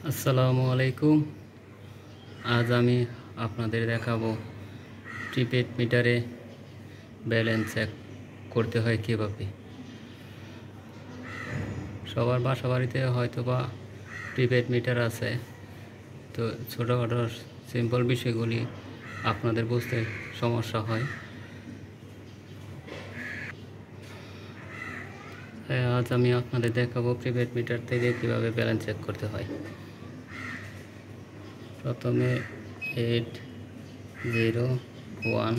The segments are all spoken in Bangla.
আসসালামু আলাইকুম। আজ আমি আপনাদের দেখাবো প্রিপেড মিটারে ব্যালেন্স চেক করতে হয় কীভাবে। সবার বাসা বাড়িতে হয়তো বা প্রিপেড মিটার আছে, তো ছোটোখাটো সিম্পল বিষয়গুলি আপনাদের বুঝতে সমস্যা হয়। আজ আমি আপনাদের দেখাবো প্রিপেড মিটার থেকে কীভাবে ব্যালেন্স চেক করতে হয়। প্রথমে 801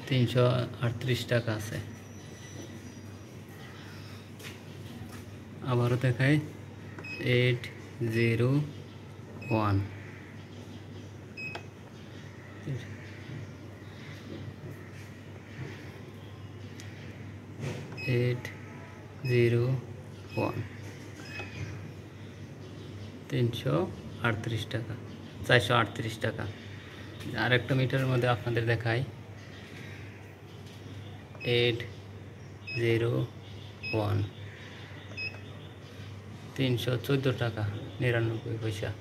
338 টাকা আছে। আবারও দেখাই 801 801 338 টাকা, 438 টাকা। আরেকটা মিটারের মধ্যে আপনাদের দেখাই 801 314 টাকা 99 পয়সা।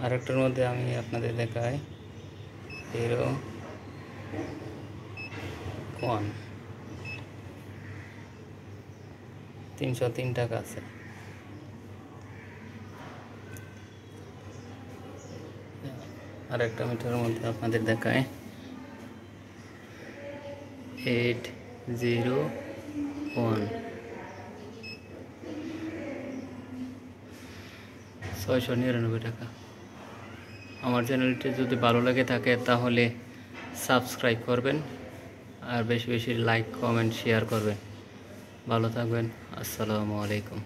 আরেকটার মধ্যে আমি আপনাদের দেখাই 01 303 টাকা আছে। আরেকটা মিটারের মধ্যে আপনাদের দেখায় 801 699 টাকা। আমার চ্যানেলটি যদি ভালো লাগে থাকে তাহলে সাবস্ক্রাইব করবেন, আর বেশি বেশি লাইক, কমেন্ট, শেয়ার করবেন। ভালো থাকবেন। আসসালামু আলাইকুম।